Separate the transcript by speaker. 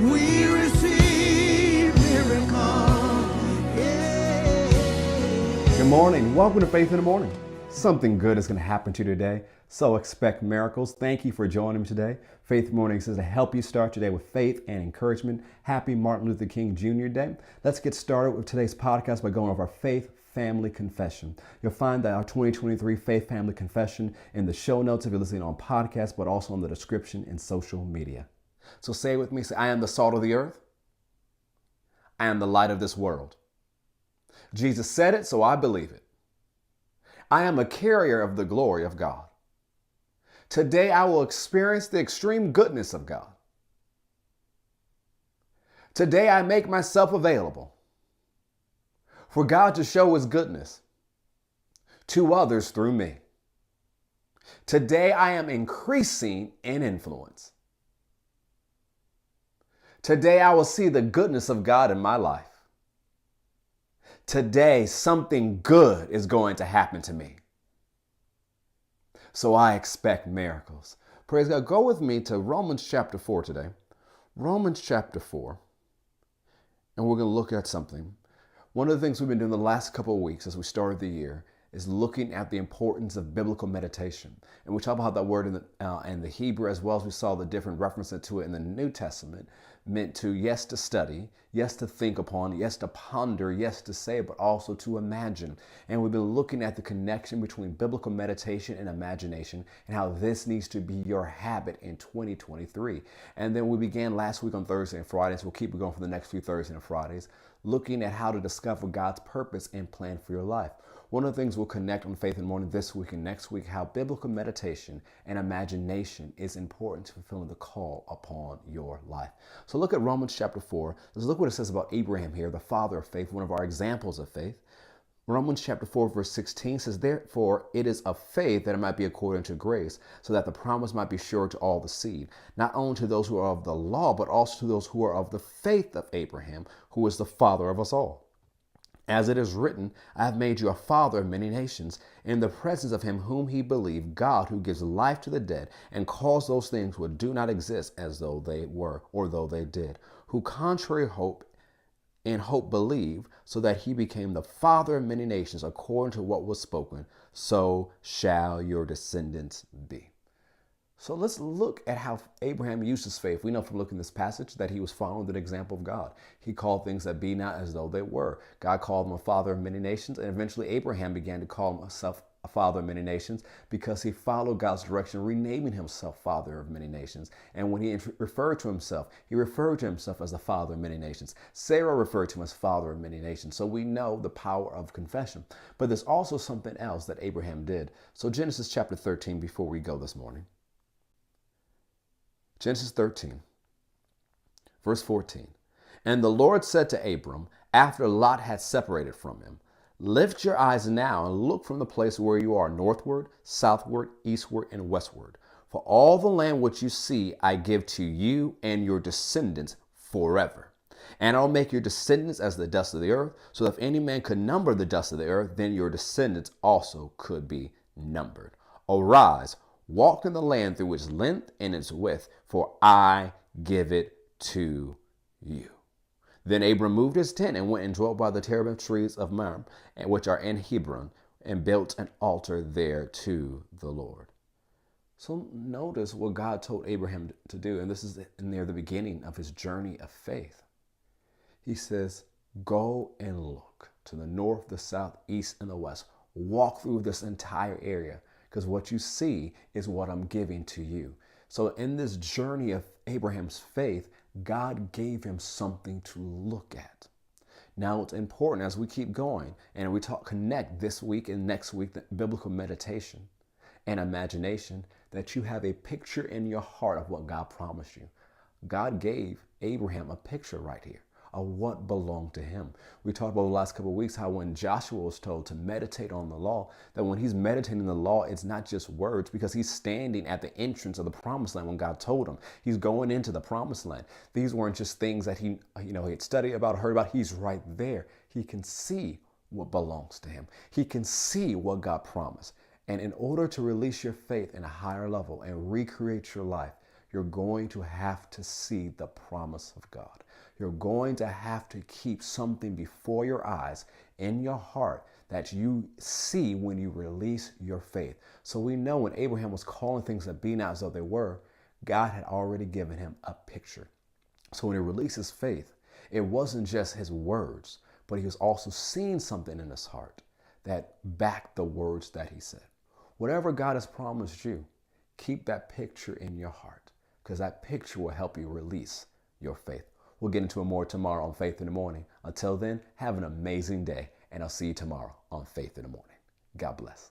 Speaker 1: We receive miracle. Yeah.
Speaker 2: Good morning. Welcome to Faith in the Morning. Something good is going to happen to you today, so expect miracles. Thank you for joining me today. Faith in the Morning is to help you start your day with faith and encouragement. Happy Martin Luther King Jr. Day. Let's get started with today's podcast by going over our Faith Family Confession. You'll find that our 2023 Faith Family Confession in the show notes if you're listening on podcast, but also in the description in social media. So say it with me. Say, I am the salt of the earth. I am the light of this world. Jesus said it, so I believe it. I am a carrier of the glory of God. Today I will experience the extreme goodness of God. Today I make myself available for God to show his goodness to others through me. Today I am increasing in influence. Today I will see the goodness of God in my life. Today something good is going to happen to me. So I expect miracles. Praise God. Go with me to Romans chapter 4 today. Romans chapter 4. And we're going to look at something. One of the things we've been doing the last couple of weeks as we started the year is looking at the importance of biblical meditation. And we talk about that word in the Hebrew, as well as we saw the different references to it in the New Testament, meant to, yes, to study, yes, to think upon, yes, to ponder, yes, to say, but also to imagine. And we've been looking at the connection between biblical meditation and imagination and how this needs to be your habit in 2023. And then we began last week on Thursday and Fridays. We'll keep it going for the next few Thursdays and Fridays, looking at how to discover God's purpose and plan for your life. One of the things we'll connect on Faith in the Morning this week and next week, how biblical meditation and imagination is important to fulfilling the call upon your life. So look at Romans chapter 4. Let's look what it says about Abraham here, the father of faith, one of our examples of faith. Romans chapter 4 verse 16 says, therefore it is of faith that it might be according to grace, so that the promise might be sure to all the seed, not only to those who are of the law, but also to those who are of the faith of Abraham, who is the father of us all. As it is written, I have made you a father of many nations, in the presence of him whom he believed, God, who gives life to the dead and calls those things which do not exist as though they were, or though they did, who contrary hope and hope believe, so that he became the father of many nations, according to what was spoken, so shall your descendants be. So let's look at how Abraham used his faith. We know from looking at this passage that he was following the example of God. He called things that be not as though they were. God called him a father of many nations, and eventually Abraham began to call himself a father of many nations because he followed God's direction, renaming himself father of many nations. And when he referred to himself as the father of many nations. Sarah referred to him as father of many nations. So we know the power of confession. But there's also something else that Abraham did. So Genesis chapter 13, before we go this morning. Genesis 13, verse 14. And the Lord said to Abram, after Lot had separated from him, lift your eyes now and look from the place where you are northward, southward, eastward, and westward. For all the land which you see I give to you and your descendants forever. And I'll make your descendants as the dust of the earth, so that if any man could number the dust of the earth, then your descendants also could be numbered. Arise, walk in the land through its length and its width, for I give it to you. Then Abram moved his tent and went and dwelt by the terebinth trees of Mamre, which are in Hebron, and built an altar there to the Lord. So notice what God told Abraham to do, and this is near the beginning of his journey of faith. He says, go and look to the north, the south, east, and the west. Walk through this entire area, because what you see is what I'm giving to you. So in this journey of Abraham's faith, God gave him something to look at. Now it's important as we keep going and we connect this week and next week, the biblical meditation and imagination, that you have a picture in your heart of what God promised you. God gave Abraham a picture right here of what belonged to him. We talked about the last couple of weeks how when Joshua was told to meditate on the law, that when he's meditating the law, it's not just words, because he's standing at the entrance of the promised land when God told him. He's going into the promised land. These weren't just things that he had studied about, heard about. He's right there. He can see what belongs to him. He can see what God promised. And in order to release your faith in a higher level and recreate your life, you're going to have to see the promise of God. You're going to have to keep something before your eyes in your heart that you see when you release your faith. So we know when Abraham was calling things that be not as though they were, God had already given him a picture. So when he released his faith, it wasn't just his words, but he was also seeing something in his heart that backed the words that he said. Whatever God has promised you, keep that picture in your heart, because that picture will help you release your faith. We'll get into it more tomorrow on Faith in the Morning. Until then, have an amazing day, and I'll see you tomorrow on Faith in the Morning. God bless.